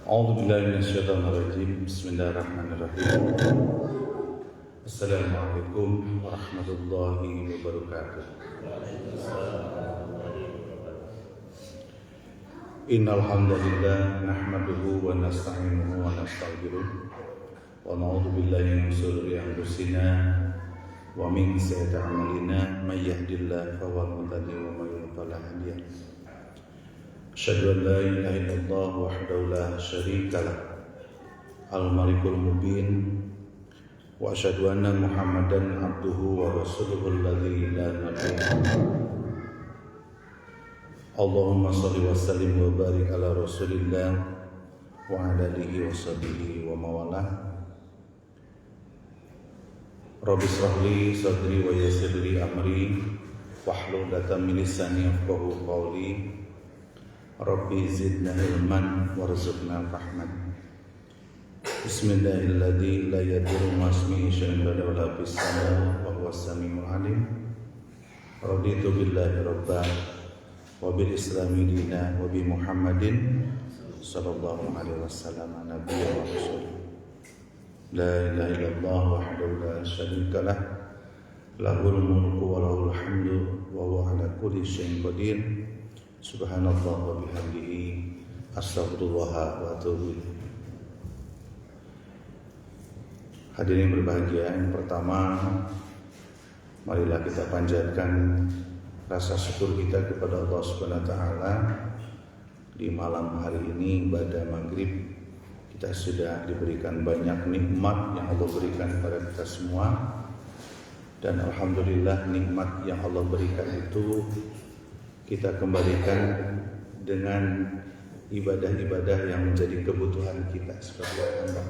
أعوذ بالله من الشيطان الرجيم بسم الله الرحمن الرحيم السلام عليكم ورحمة الله وبركاته إن الحمد لله نحمده ونستعينه ونستغفره ونعوذ بالله من شرور أنفسنا ومن سيئات أعمالنا من يهد الله فهو المهتدي ومن يضلل فلا هادي له أشهد أن لا إله إلا الله وحده لا شريك له الملك المبين وأشهد أن محمدا عبده ورسوله الذي لا نبي بعده اللهم صل وسلم وبارك على رسول الله وعلى آله وصحبه ومن والاه Rabbi shrah li sadri wa yassir li amri wahlul 'uqdatam min lisani yafqahu qawli Rabbi zidna ilman warzuqna fahman Bismillahirrahmanirrahim la yadurru ma'asmihi syai'un wala fis sama wa huwas samiul alim Raditu billahi rabban wa bil islami dina wa bi Muhammadin sallallahu alaihi wasallam nabiyyan wa rasul La ilaha illallah wahdahu la syarika lah lahul mulku wa lahul hamdu wa huwa ala kulli syai'in qadir Subhanallah wa bihamdihi astaghfirullah wa atubu ilaih. Hadirin berbahagia, yang pertama marilah kita panjatkan rasa syukur kita kepada Allah Subhanahu wa taala. Di malam hari ini pada maghrib kita sudah diberikan banyak nikmat yang Allah berikan kepada kita semua, dan alhamdulillah nikmat yang Allah berikan itu kita kembalikan dengan ibadah-ibadah yang menjadi kebutuhan kita sebagai hamba.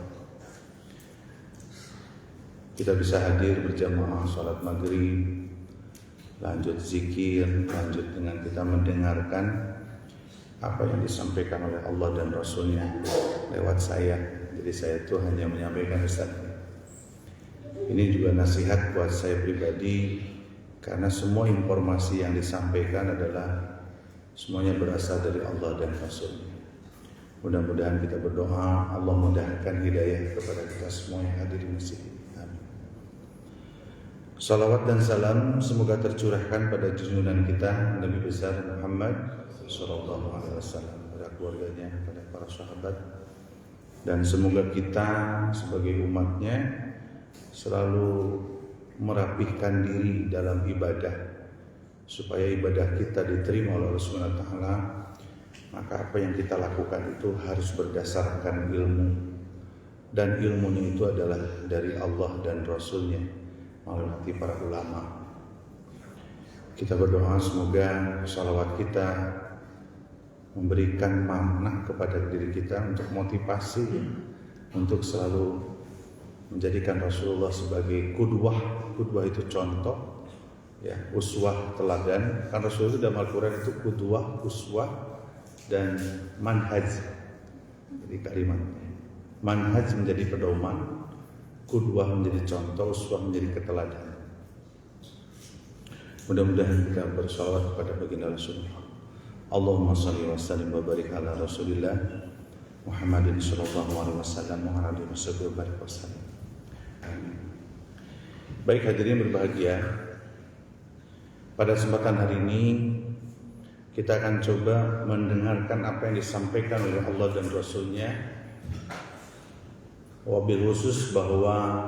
Kita bisa hadir berjamaah sholat maghrib, lanjut zikir, lanjut dengan kita mendengarkan apa yang disampaikan oleh Allah dan Rasulnya lewat saya. Jadi saya itu hanya menyampaikan Ustaz. Ini juga nasihat buat saya pribadi, karena semua informasi yang disampaikan adalah semuanya berasal dari Allah dan Rasulnya. Mudah-mudahan kita berdoa Allah mudahkan hidayah kepada kita semua yang hadir di masjid. Amin. Salawat dan salam semoga tercurahkan pada junjungan kita Nabi besar Muhammad sallallahu alaihi wasallam, pada keluarganya, pada para sahabat, dan semoga kita sebagai umatnya selalu merapihkan diri dalam ibadah supaya ibadah kita diterima oleh Allah Subhanahu wa taala. Maka apa yang kita lakukan itu harus berdasarkan ilmu, dan ilmunya itu adalah dari Allah dan Rasulnya melalui para ulama. Kita berdoa semoga salawat kita memberikan makna kepada diri kita untuk motivasi untuk selalu menjadikan Rasulullah sebagai kudwah. Kudwah itu contoh, ya, uswah teladan. Kan Rasulullah dalam Al-Quran itu kudwah, uswah, dan manhaj. Jadi kalimat manhaj menjadi pedoman, kudwah menjadi contoh, uswah menjadi keteladanan. Mudah-mudahan kita bersalawat kepada baginda Rasulullah. Allahumma salli wa sallim wa barik ala Rasulillah Muhammadin sallallahu alaihi wasallam wa ala alihi wa barik wasallam. Baik hadirin berbahagia, pada kesempatan hari ini kita akan coba mendengarkan apa yang disampaikan oleh Allah dan Rasulnya. Wabil khusus bahwa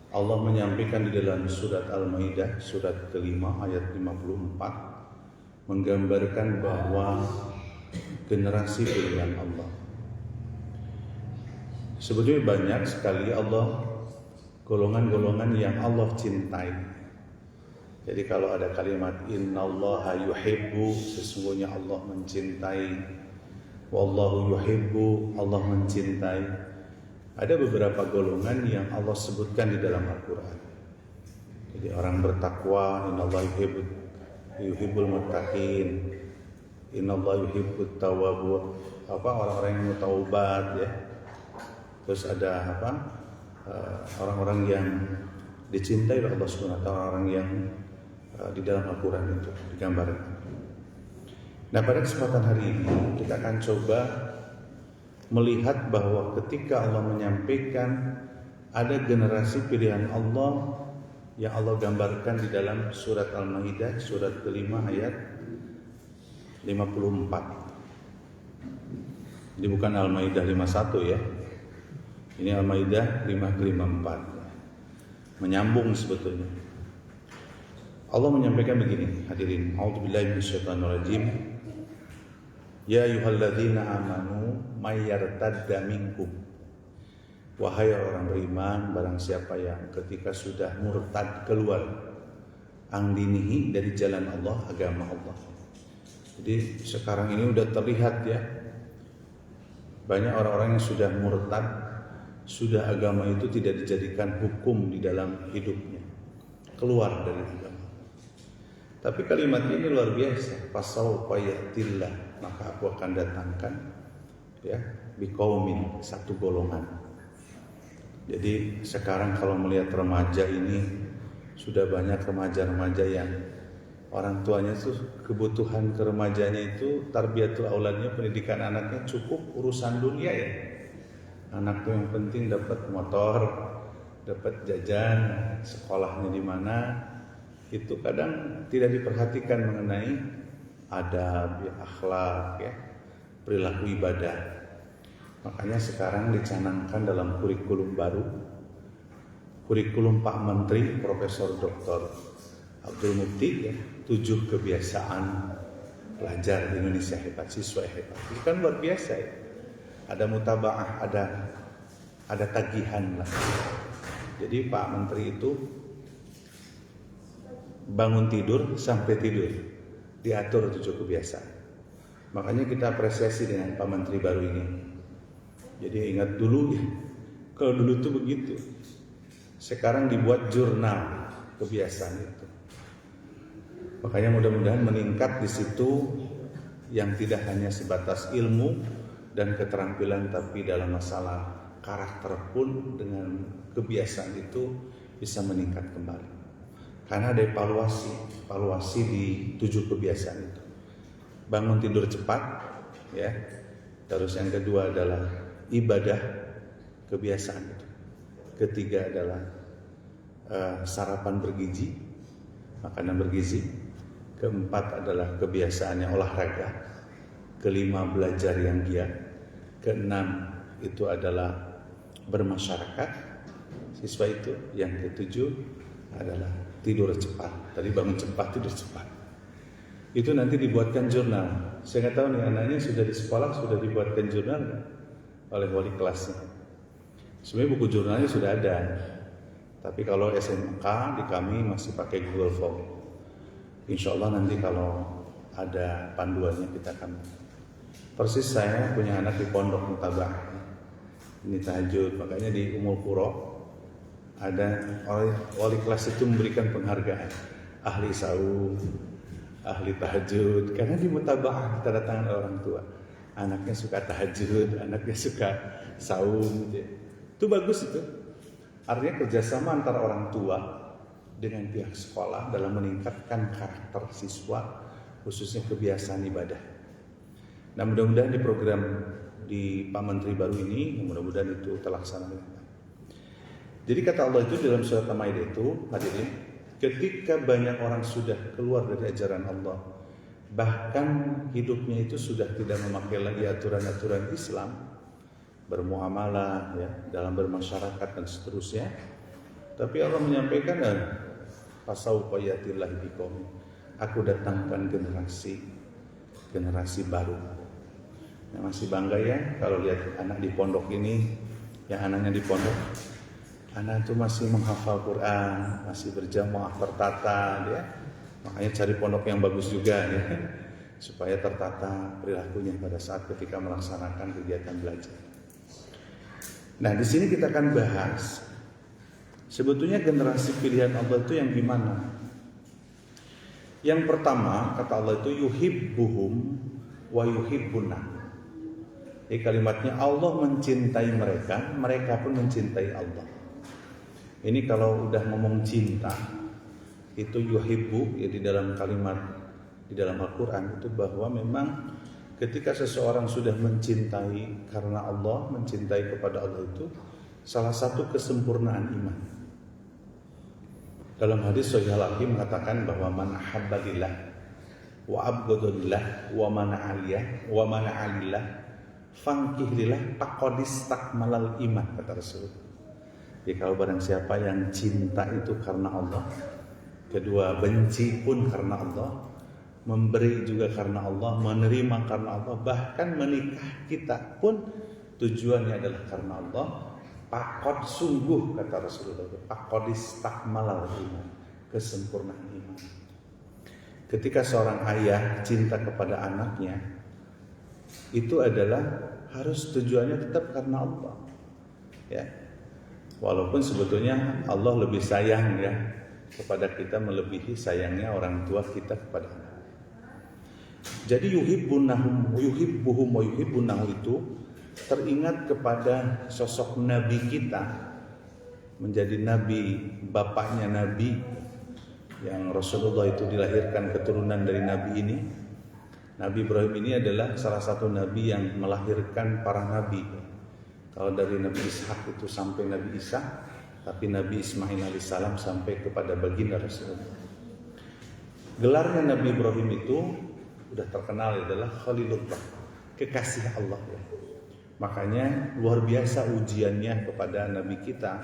Allah menyampaikan di dalam surat Al-Maidah surat kelima ayat 54 menggambarkan bahwa generasi pilihan Allah. Sebetulnya banyak sekali Allah golongan-golongan yang Allah cintai. Jadi kalau ada kalimat innallaha yuhibbu, sesungguhnya Allah mencintai, wallahu yuhibbu, Allah mencintai. Ada beberapa golongan yang Allah sebutkan di dalam Al-Quran. Jadi orang bertakwa, innallaha yuhibbul muttaqin, innallaha yuhibbut tawwabun, orang-orang yang bertaubat, ya. Terus ada orang-orang yang dicintai oleh Allah Subhanahu wa taala, orang yang di dalam Al-Quran itu digambarkan. Nah, pada kesempatan hari ini kita akan coba melihat bahwa ketika Allah menyampaikan ada generasi pilihan Allah yang Allah gambarkan di dalam surat Al-Maidah surat kelima ayat 54. Ini bukan Al-Maidah 51 ya. Ini Al-Maidah 54. Menyambung sebetulnya. Allah menyampaikan begini, hadirin. A'udzubillahi minasyaitonirrajim. Ya ayyuhalladzina amanu may yartadda minkum. Wahai orang beriman, barang siapa yang ketika sudah murtad keluar ang dinihi dari jalan Allah, agama Allah. Jadi sekarang ini udah terlihat ya, banyak orang-orang yang sudah murtad, sudah agama itu tidak dijadikan hukum di dalam hidupnya, keluar dari agama. Tapi kalimat ini luar biasa. Fasawfa ya'tillah, maka aku akan datangkan ya biqaumin, satu golongan. Jadi sekarang kalau melihat remaja ini, sudah banyak remaja-remaja yang orang tuanya tuh kebutuhan ke remajanya itu tarbiyatul auladnya, pendidikan anaknya cukup urusan dunia ya. Anak tuh yang penting dapat motor, dapat jajan, sekolahnya di mana. Itu kadang tidak diperhatikan mengenai adab, ya, akhlak, ya, perilaku ibadah. Makanya sekarang dicanangkan dalam kurikulum baru, kurikulum Pak Menteri Profesor Dr. Abdul Mukti ya, 7 kebiasaan pelajar di Indonesia hebat, siswa hebat. Itu kan luar biasa ya. Ada mutabaah, ada tagihan lah. Jadi Pak Menteri itu bangun tidur sampai tidur diatur 7 kebiasaan. Makanya kita apresiasi dengan Pak Menteri baru ini. Jadi ingat dulu ya, kalau dulu tuh begitu. Sekarang dibuat jurnal kebiasaan itu. Makanya mudah-mudahan meningkat di situ, yang tidak hanya sebatas ilmu dan keterampilan, tapi dalam masalah karakter pun dengan kebiasaan itu bisa meningkat kembali. Karena ada evaluasi di 7 kebiasaan itu. Bangun tidur cepat, ya. Terus yang kedua adalah ibadah, kebiasaan itu. Ketiga adalah sarapan bergizi, makanan bergizi. Keempat adalah kebiasaannya olahraga. Kelima belajar yang giat. Keenam itu adalah bermasyarakat, siswa itu. Yang ketujuh adalah tidur cepat. Tadi bangun cepat, tidur cepat. Itu nanti dibuatkan jurnal. Saya nggak tahu nih anaknya sudah di sekolah sudah dibuatkan jurnal oleh wali kelasnya. Sebenarnya buku jurnalnya sudah ada. Tapi kalau SMK di kami masih pakai Google Form. Insya Allah nanti kalau ada panduannya kita akan. Persis saya punya anak di pondok mutabah. Ini tahajud, makanya di Umul Qura ada wali kelas itu memberikan penghargaan ahli saum, ahli tahajud, karena di mutaba'ah kita datang orang tua, anaknya suka tahajud, anaknya suka saum, itu bagus itu. Artinya kerjasama antara orang tua dengan pihak sekolah dalam meningkatkan karakter siswa, khususnya kebiasaan ibadah. Nah mudah-mudahan di program di Pak Menteri baru ini, mudah-mudahan itu terlaksana. Jadi kata Allah itu dalam surat Al-Maidah itu, hadirin, ketika banyak orang sudah keluar dari ajaran Allah, bahkan hidupnya itu sudah tidak memakai lagi aturan-aturan Islam, bermuamalah, ya, dalam bermasyarakat dan seterusnya. Tapi Allah menyampaikan, fasawfa ya'tillahu biqaumin, aku datangkan generasi baru. Nah, masih bangga ya kalau lihat anak di pondok ini, yang anaknya di pondok. Anak itu masih menghafal Quran, masih berjamaah tertata, ya. Makanya cari pondok yang bagus juga, ya, supaya tertata perilakunya pada saat ketika melaksanakan kegiatan belajar. Nah, di sini kita akan bahas sebetulnya generasi pilihan Allah itu yang gimana. Yang pertama, kata Allah itu yuhibbuhum wa yuhibbuna. Jadi kalimatnya Allah mencintai mereka, mereka pun mencintai Allah. Ini kalau udah ngomong cinta, itu yuhibbu, ya, di dalam kalimat di dalam Al-Quran itu bahwa memang ketika seseorang sudah mencintai karena Allah, mencintai kepada Allah itu salah satu kesempurnaan iman. Dalam hadis Sahih Al-Hakim mengatakan bahwa man ahabba lillah wa abghadha lillah wa mana'a lillah fankih lillah faqad istakmalal iman, kata Rasul. Jadi kalau barang siapa yang cinta itu karena Allah, kedua benci pun karena Allah, memberi juga karena Allah, menerima karena Allah, bahkan menikah kita pun tujuannya adalah karena Allah, faqad sungguh, kata Rasulullah, faqad istakmalal iman, kesempurnaan iman. Ketika seorang ayah cinta kepada anaknya, itu adalah harus tujuannya tetap karena Allah, ya. Walaupun sebetulnya Allah lebih sayang ya kepada kita melebihi sayangnya orang tua kita kepada anak. Jadi yuhibbuhum wa yuhibbunahu itu teringat kepada sosok Nabi kita, menjadi Nabi, bapaknya Nabi, yang Rasulullah itu dilahirkan keturunan dari Nabi ini. Nabi Ibrahim ini adalah salah satu Nabi yang melahirkan para Nabi. Kalau dari Nabi Ishak itu sampai Nabi Isa, tapi Nabi Ismail alaihissalam sampai kepada baginda Rasulullah. Gelarnya Nabi Ibrahim itu sudah terkenal adalah Khalilullah, kekasih Allah ya. Makanya luar biasa ujiannya kepada Nabi kita,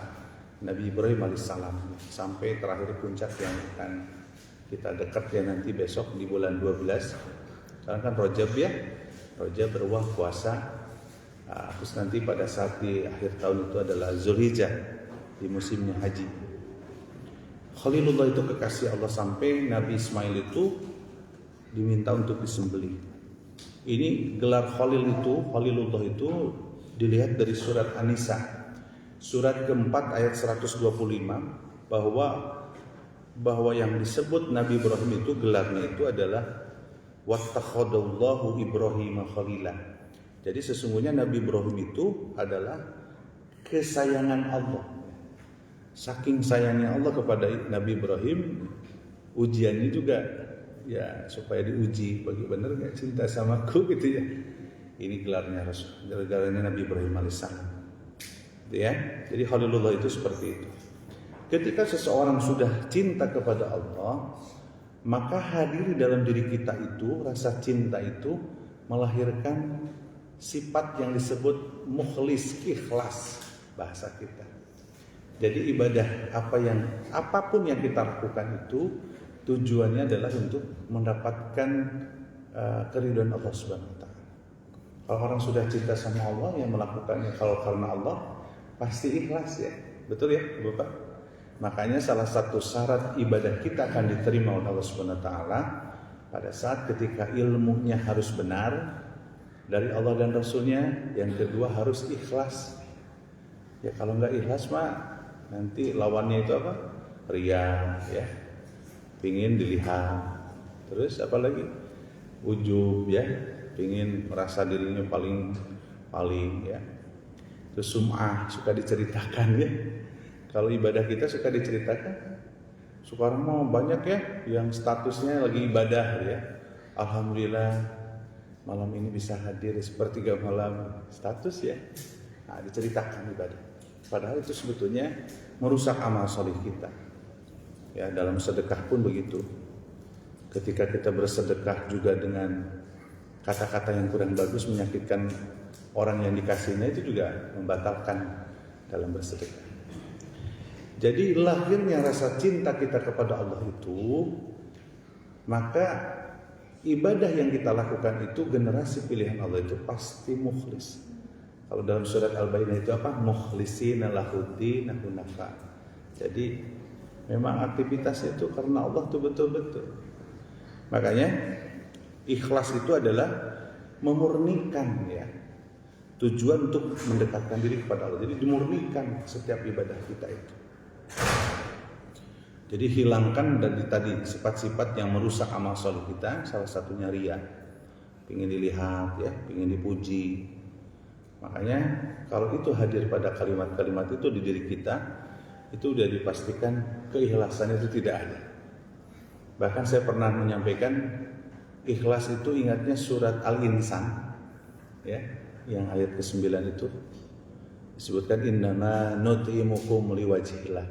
Nabi Ibrahim alaihissalam, sampai terakhir puncak yang akan kita dekat ya nanti besok di bulan 12. Sekarang kan Rajab ya, Rajab beruah puasa. Terus nanti pada saat di akhir tahun itu adalah Zulhijjah, di musimnya haji. Khalilullah itu kekasih Allah, sampai Nabi Ismail itu diminta untuk disembelih. Ini gelar Khalilullah itu dilihat dari surat An-Nisa, surat keempat ayat 125, bahwa yang disebut Nabi Ibrahim itu gelarnya itu adalah wattakhadallahu Ibrahim khalila. Jadi sesungguhnya Nabi Ibrahim itu adalah kesayangan Allah. Saking sayangnya Allah kepada Nabi Ibrahim, ujiannya juga ya supaya diuji, bagi benar gak cinta sama aku gitu ya. Ini gelarnya Rasul, gelarnya Nabi Ibrahim alaihissalam. Gitu ya. Jadi Khalilullah itu seperti itu. Ketika seseorang sudah cinta kepada Allah, maka hadir dalam diri kita itu rasa cinta itu melahirkan sifat yang disebut mukhlis, ikhlas bahasa kita. Jadi ibadah apapun yang kita lakukan itu tujuannya adalah untuk mendapatkan keridhaan Allah Subhanahu wa taala. Kalau orang sudah cinta sama Allah, yang melakukannya kalau karena Allah pasti ikhlas ya. Betul ya, Bapak? Makanya salah satu syarat ibadah kita akan diterima oleh Allah Subhanahu wa taala pada saat ketika ilmunya harus benar dari Allah dan Rasulnya, yang kedua harus ikhlas. Ya kalau nggak ikhlas mah nanti lawannya itu apa? Riya, ya, pingin dilihat. Terus apa lagi? Ujub, ya, pingin merasa dirinya paling ya. Terus sum'ah, suka diceritakan ya. Kalau ibadah kita suka diceritakan. Sekarang mau banyak ya yang statusnya lagi ibadah ya. Alhamdulillah malam ini bisa hadir sepertiga malam, status ya. Nah, diceritakan ibadah. Padahal itu sebetulnya merusak amal soleh kita. Ya, dalam sedekah pun begitu. Ketika kita bersedekah juga dengan kata-kata yang kurang bagus, menyakitkan orang yang dikasihnya, itu juga membatalkan dalam bersedekah. Jadi lahirnya rasa cinta kita kepada Allah itu, maka ibadah yang kita lakukan itu generasi pilihan Allah itu pasti mukhlis. Kalau dalam surat Al-Baqarah itu apa? Mukhlisina lahuddin hunafa. Jadi memang aktivitas itu karena Allah itu betul-betul. Makanya ikhlas itu adalah memurnikan ya. Tujuan untuk mendekatkan diri kepada Allah. Jadi dimurnikan setiap ibadah kita itu. Jadi hilangkan dari tadi sifat-sifat yang merusak amal soleh kita, salah satunya riya, pingin dilihat ya, pingin dipuji. Makanya kalau itu hadir pada kalimat-kalimat itu di diri kita, itu sudah dipastikan keikhlasan itu tidak ada. Bahkan saya pernah menyampaikan ikhlas itu ingatnya surat Al-Insan, ya, yang ayat ke-9 itu disebutkan innama nut'imukum liwajhillah.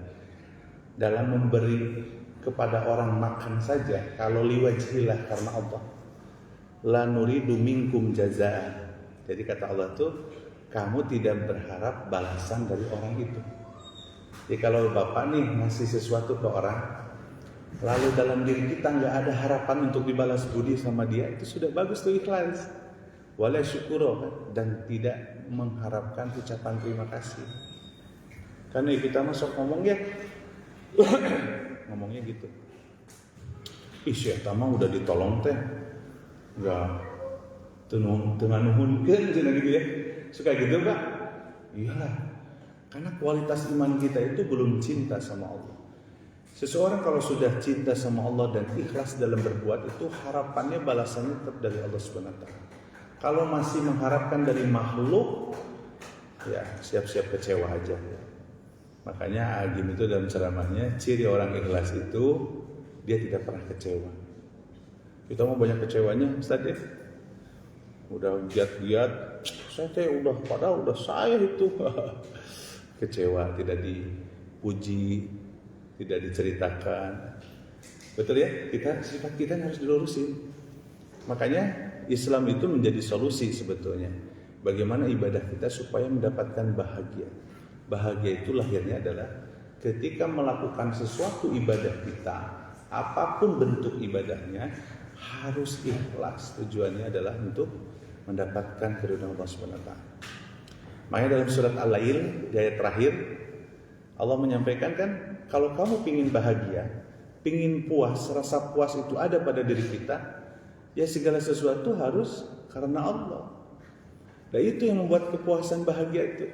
Dalam memberi kepada orang makan saja, kalau liwajhillah karena Allah, la nuridu minkum jazaa. Jadi kata Allah tuh, kamu tidak berharap balasan dari orang itu. Jadi kalau Bapak nih ngasih sesuatu ke orang, lalu dalam diri kita nggak ada harapan untuk dibalas budi sama dia, itu sudah bagus tuh ikhlas. Wala syukuro, dan tidak mengharapkan ucapan terima kasih. Karena kita masuk ngomong ya, ngomongnya gitu. Ih, Syekh mah udah ditolong teh, nggak tengah nuhunkeun cenah gitu ya. Suka gitu Pak? Iyalah, karena kualitas iman kita itu belum cinta sama Allah. Seseorang kalau sudah cinta sama Allah dan ikhlas dalam berbuat, itu harapannya balasannya tetap dari Allah SWT. Kalau masih mengharapkan dari makhluk, ya siap-siap kecewa aja ya. Makanya Agim itu dalam ceramahnya, ciri orang ikhlas itu dia tidak pernah kecewa. Kita mau banyak kecewanya Ustaz ya. Udah giat-giat, saya udah padahal udah saya itu kecewa, tidak dipuji, tidak diceritakan. Betul ya? Sifat kita harus dilurusin. Makanya Islam itu menjadi solusi sebetulnya. Bagaimana ibadah kita supaya mendapatkan bahagia. Bahagia itu lahirnya adalah ketika melakukan sesuatu ibadah kita, apapun bentuk ibadahnya, harus ikhlas. Tujuannya adalah untuk mendapatkan keridhaan Allah SWT. Makanya dalam surat Al-Lail di ayat terakhir, Allah menyampaikan kan, kalau kamu pingin bahagia, pingin puas, rasa puas itu ada pada diri kita, ya segala sesuatu harus karena Allah. Dan itu yang membuat kepuasan bahagia itu.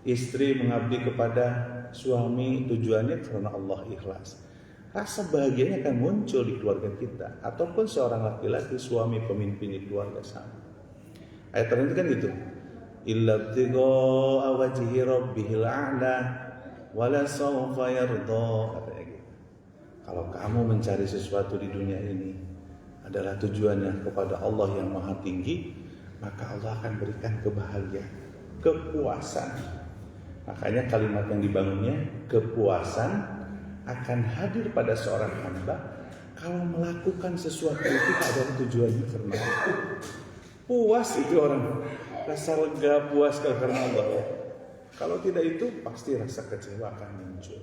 Istri mengabdi kepada suami tujuannya karena Allah, ikhlas. Rasa bahagianya akan muncul di keluarga kita. Ataupun seorang laki-laki, suami pemimpin di keluarga sama. Ayat terakhir kan gitu. Illa btigha'a wajhi rabbihil a'la wala sawfa yarda, katanya gitu. Kalau kamu mencari sesuatu di dunia ini adalah tujuannya kepada Allah yang maha tinggi, maka Allah akan berikan kebahagiaan, kepuasan. Makanya kalimat yang dibangunnya, kepuasan akan hadir pada seorang hamba kalau melakukan sesuatu itu adalah tujuannya karena Allah. Puas itu orang, rasa lega, puas karena Allah. Kalau tidak itu pasti rasa kecewa akan muncul.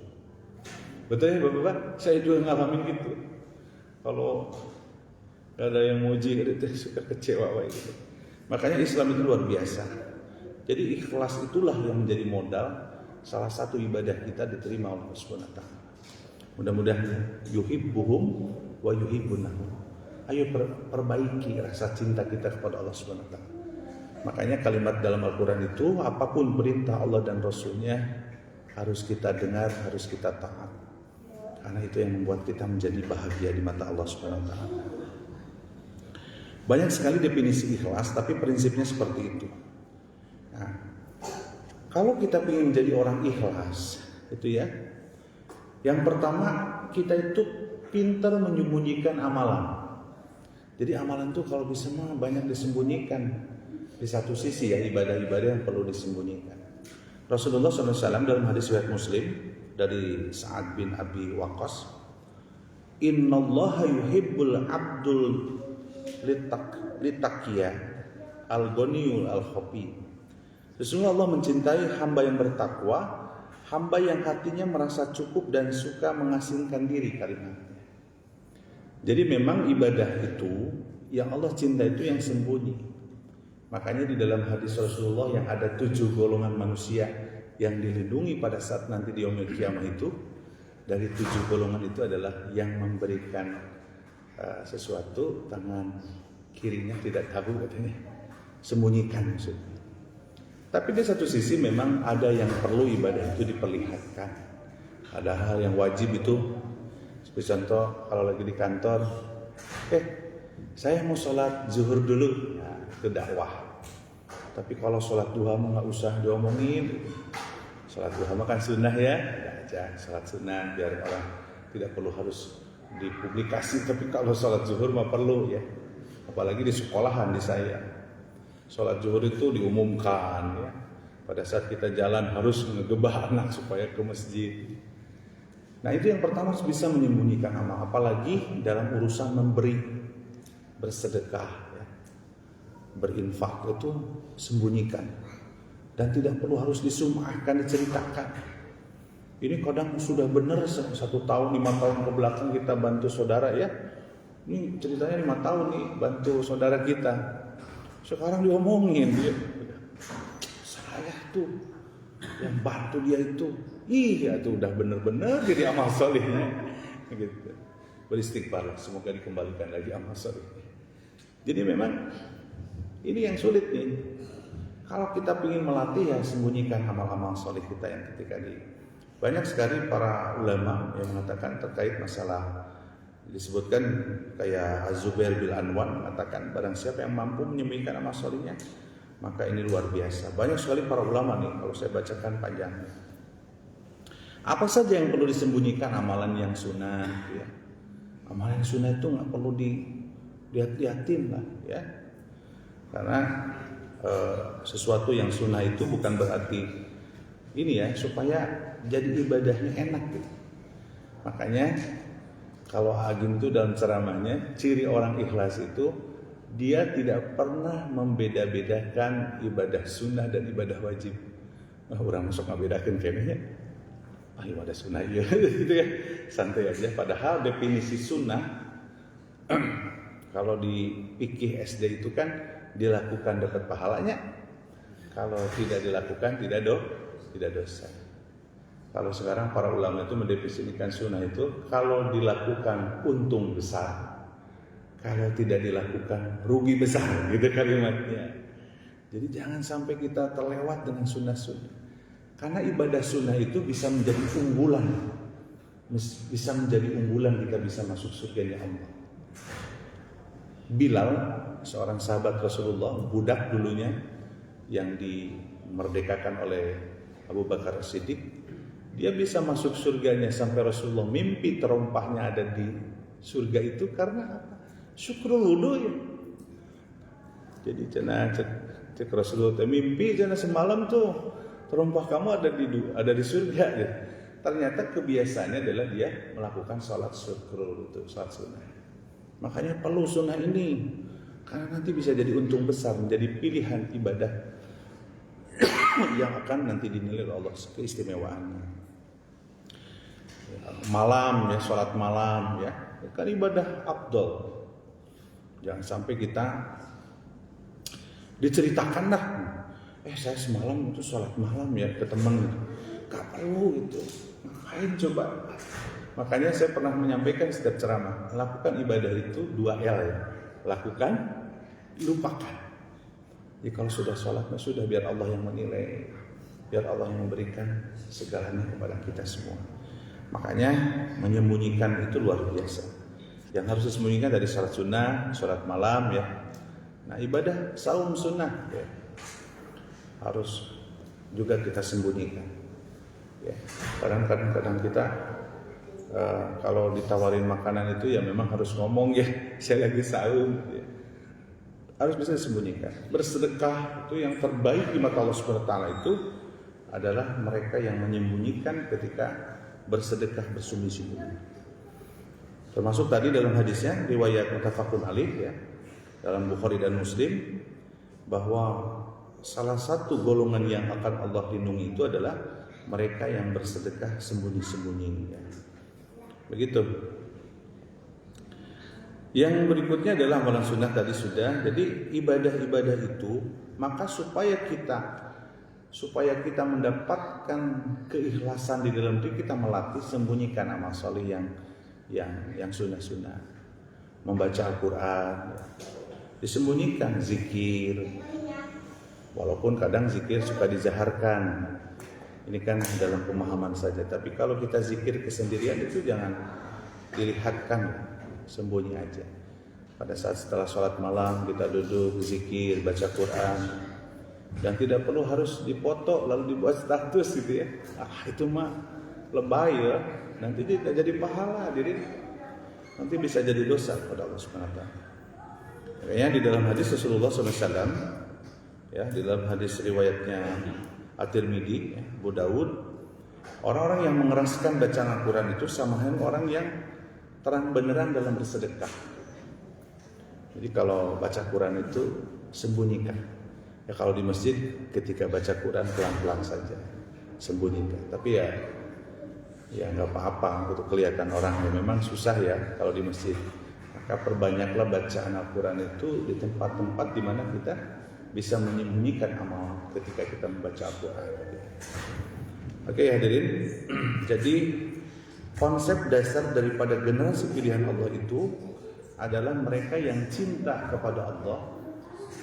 Betul ya Bapak-Bapak? Saya juga ngalamin gitu. Kalau gak ada yang muji, itu suka kecewa gitu. Makanya Islam itu luar biasa. Jadi ikhlas itulah yang menjadi modal salah satu ibadah kita diterima oleh Allah SWT. Mudah-mudahan yuhibbuhum wa yuhibbunahum. Ayo perbaiki rasa cinta kita kepada Allah SWT. Makanya kalimat dalam Al-Quran itu, apapun perintah Allah dan Rasulnya harus kita dengar, harus kita taat. Karena itu yang membuat kita menjadi bahagia di mata Allah SWT. Banyak sekali definisi ikhlas, tapi prinsipnya seperti itu. Nah, kalau kita ingin menjadi orang ikhlas, itu ya, yang pertama kita itu pintar menyembunyikan amalan. Jadi amalan itu kalau bisa mah banyak disembunyikan. Di satu sisi ya, ibadah-ibadah yang perlu disembunyikan. Rasulullah SAW dalam hadis riwayat Muslim dari Sa'ad bin Abi Waqqas, innallaha yuhibbul abdul litakiyya al-ghaniyul al-khafi. Sesungguhnya Allah mencintai hamba yang bertakwa, hamba yang hatinya merasa cukup dan suka mengasingkan diri, kalimatnya. Jadi memang ibadah itu yang Allah cinta itu yang sembunyi. Makanya di dalam hadis Rasulullah yang ada 7 golongan manusia yang dilindungi pada saat nanti di yaumil qiyamah itu, dari 7 golongan itu adalah yang memberikan sesuatu, tangan kirinya tidak tahu katanya, sembunyikan maksudnya. Tapi di satu sisi memang ada yang perlu ibadah itu diperlihatkan. Ada hal yang wajib itu, seperti contoh kalau lagi di kantor, saya mau sholat zuhur dulu, ya, itu dakwah. Tapi kalau sholat duha mah nggak usah diomongin. Sholat duha mah kan sunnah ya, aja sholat sunnah biar orang tidak perlu harus di publikasi, tapi kalau sholat zuhur mah perlu ya. Apalagi di sekolahan di saya. Sholat zuhur itu diumumkan ya. Pada saat kita jalan harus ngegebah anak supaya ke masjid. Nah itu yang pertama harus bisa menyembunyikan amal. Apalagi dalam urusan memberi, bersedekah ya. Berinfak itu sembunyikan. Dan tidak perlu harus disumahkan, diceritakan. Ini kadang sudah benar 1 tahun, 5 tahun ke belakang kita bantu saudara ya. Ini ceritanya 5 tahun nih bantu saudara kita. Sekarang diomongin dia. Saya tuh yang bantu dia itu. Iya tuh udah benar-benar jadi amal solehnya. Gitu. Beristighfar, semoga dikembalikan lagi amal soleh. Jadi memang ini yang sulit nih. Kalau kita ingin melatih ya sembunyikan amal-amal soleh kita yang ketika di banyak sekali para ulama yang mengatakan terkait masalah disebutkan kayak Az-Zubair bin Anwan mengatakan barang siapa yang mampu menyembunyikan amal solehnya maka ini luar biasa. Banyak sekali para ulama nih kalau saya bacakan panjang. Apa saja yang perlu disembunyikan amalan yang sunnah ya. Amalan yang sunnah itu nggak perlu dilihat-lihatin lah ya. Karena sesuatu yang sunnah itu bukan berarti ini ya supaya jadi ibadahnya enak gitu. Makanya kalau Agim itu dalam ceramahnya ciri orang ikhlas itu dia tidak pernah membeda-bedakan ibadah sunnah dan ibadah wajib. Orang masuk ngebedakan kayaknya ibadah sunnah ya gitu ya santai aja. Padahal definisi sunnah kalau di fikih SD itu kan dilakukan dapat pahalanya, kalau tidak dilakukan tidak dosa. Kalau sekarang para ulama itu mendefinisikan sunnah itu kalau dilakukan untung besar, kalau tidak dilakukan rugi besar, gitu kalimatnya. Jadi jangan sampai kita terlewat dengan sunnah-sunnah, karena ibadah sunnah itu bisa menjadi unggulan, kita bisa masuk surganya Allah. Bilal, seorang sahabat Rasulullah, budak dulunya yang dimerdekakan oleh Abu Bakar As-Siddiq, dia bisa masuk surganya sampai Rasulullah mimpi terompahnya ada di surga itu karena apa? Syukrul wudu ya. Jadi cek Rasulullah mimpi jana semalam tuh terompah kamu ada di surga ya. Ternyata kebiasaannya adalah dia melakukan sholat syukrul itu, sholat sunnah. Makanya perlu sunnah ini karena nanti bisa jadi untung besar, menjadi pilihan ibadah yang akan nanti dinilai oleh Allah keistimewaannya. Malam ya, sholat malam ya, kan ibadah afdol. Jangan sampai kita diceritakan dah, saya semalam itu sholat malam ya ke teman, gak perlu itu, ngapain coba? Makanya saya pernah menyampaikan setiap ceramah, lakukan ibadah itu 2 L ya. Lakukan, lupakan. Jadi kalau sudah sholat, sudah biar Allah yang menilai, biar Allah yang memberikan segalanya kepada kita semua. Makanya menyembunyikan itu luar biasa. Yang harus disembunyikan dari sholat sunnah, sholat malam ya. Nah ibadah saum sunnah ya. Harus juga kita sembunyikan. Ya. Kadang-kadang kita kalau ditawarin makanan itu ya memang harus ngomong ya, saya lagi saum ya. Harus bisa disembunyikan. Bersedekah itu yang terbaik di mata Allah Subhanahu wa taala itu adalah mereka yang menyembunyikan ketika bersedekah bersembunyi-sembunyi. Termasuk tadi dalam hadisnya riwayat muttafaqun alaih ya, dalam Bukhari dan Muslim, bahwa salah satu golongan yang akan Allah lindungi itu adalah mereka yang bersedekah sembunyi-sembunyi ya. Begitu. Yang berikutnya adalah amalan sunnah tadi sudah. Jadi ibadah-ibadah itu maka supaya kita mendapatkan keikhlasan di dalam diri kita, melatih sembunyikan amal soleh yang sunnah-sunnah. Membaca Al-Quran, disembunyikan zikir. Walaupun kadang zikir suka dizaharkan. Ini kan dalam pemahaman saja. Tapi kalau kita zikir kesendirian itu jangan dilihatkan, sembunyi aja. Pada saat setelah sholat malam kita duduk zikir, baca Quran, dan tidak perlu harus dipoto lalu dibuat status gitu ya. Itu mah lebay ya. Nanti tidak jadi pahala diri. nanti bisa jadi dosa kepada Allah Subhanahu wa taala. Makanya di dalam hadis Rasulullah SAW, ya, di dalam hadis riwayatnya At-Tirmidzi, ya, Abu Daud, orang-orang yang mengeraskan bacaan Al-Quran itu sama dengan orang yang terang beneran dalam bersedekah. Jadi kalau baca Quran itu sembunyikan. Ya kalau di masjid ketika baca Quran pelan-pelan saja, sembunyikan. Tapi ya nggak apa-apa untuk kelihatan orang. Ya memang susah ya kalau di masjid. Maka perbanyaklah bacaan Al-Quran itu di tempat-tempat di mana kita bisa menyembunyikan amal ketika kita membaca Al-Quran. Oke hadirin, jadi konsep dasar daripada generasi pilihan Allah itu adalah mereka yang cinta kepada Allah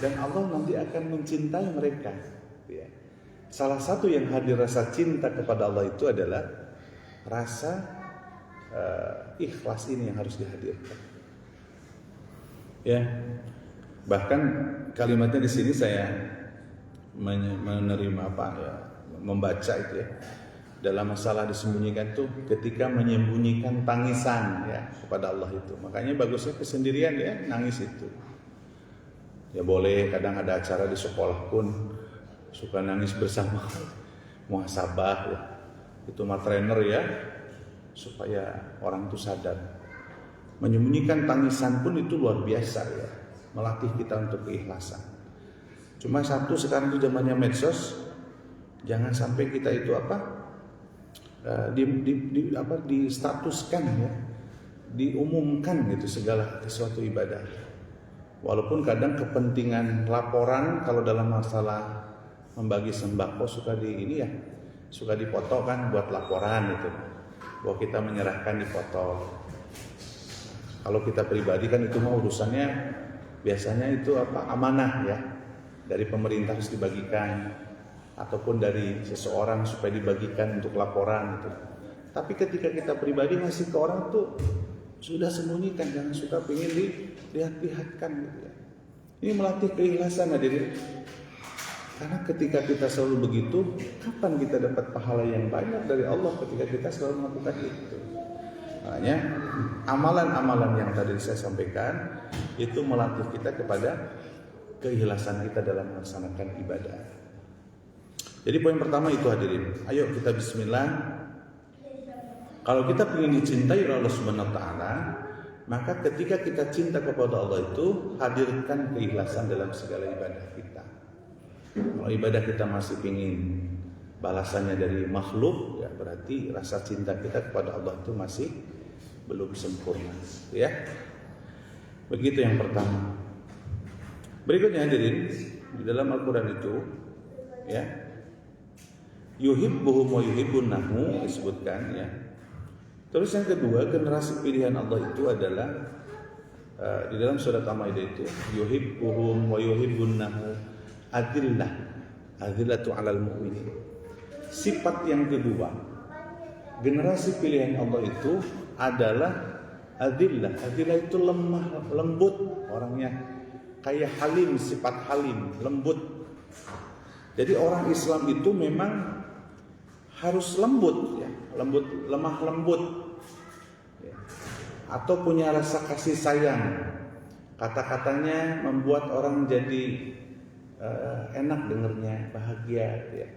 dan Allah nanti akan mencintai mereka. Ya. Salah satu yang hadir rasa cinta kepada Allah itu adalah rasa ikhlas ini yang harus dihadirkan. Ya, bahkan kalimatnya di sini saya menerima membaca itu ya. Dalam masalah disembunyikan tuh ketika menyembunyikan tangisan ya kepada Allah itu. Makanya bagusnya kesendirian ya nangis itu. Ya boleh kadang ada acara di sekolah pun suka nangis bersama muhasabah ya. Itu mah trainer ya supaya orang itu sadar. Menyembunyikan tangisan pun itu luar biasa ya. Melatih kita untuk keikhlasan. Cuma satu sekarang itu zamannya medsos. Jangan sampai kita itu distatuskan ya, diumumkan gitu segala sesuatu ibadah. Walaupun kadang kepentingan laporan kalau dalam masalah membagi sembako suka dipoto kan buat laporan itu, bahwa kita menyerahkan dipoto. Kalau kita pribadi kan itu mah urusannya biasanya itu amanah ya dari pemerintah harus dibagikan. Ataupun dari seseorang supaya dibagikan untuk laporan gitu. Tapi ketika kita pribadi ngasih ke orang tuh sudah sembunyikan, jangan suka pengen dilihat-lihatkan gitu ya. Ini melatih keikhlasan hadirin. Karena ketika kita selalu begitu, kapan kita dapat pahala yang banyak dari Allah ketika kita selalu melakukan itu. Makanya amalan-amalan yang tadi saya sampaikan itu melatih kita kepada keikhlasan kita dalam melaksanakan ibadah. Jadi poin pertama itu hadirin. Ayo kita bismillah. Kalau kita ingin dicintai oleh Allah Subhanahu wa taala, maka ketika kita cinta kepada Allah itu hadirkan keikhlasan dalam segala ibadah kita. Kalau ibadah kita masih ingin balasannya dari makhluk, ya berarti rasa cinta kita kepada Allah itu masih belum sempurna, ya. Begitu yang pertama. Berikutnya hadirin, di dalam Al-Qur'an itu ya yuhibbuhum wa yuhibbunahu disebutkan ya. Terus yang kedua, generasi pilihan Allah itu adalah di dalam surat Al-Maidah itu yuhibbuhum wa yuhibbunahu adillatu 'alal mu'minin. Sifat yang kedua, generasi pilihan Allah itu adalah adillah. Adillah itu lemah, lembut orangnya, kayak halim, sifat halim, lembut. Jadi orang Islam itu memang harus lembut ya, lemah lembut ya. Atau punya rasa kasih sayang. Kata-katanya membuat orang jadi enak dengernya, bahagia ya.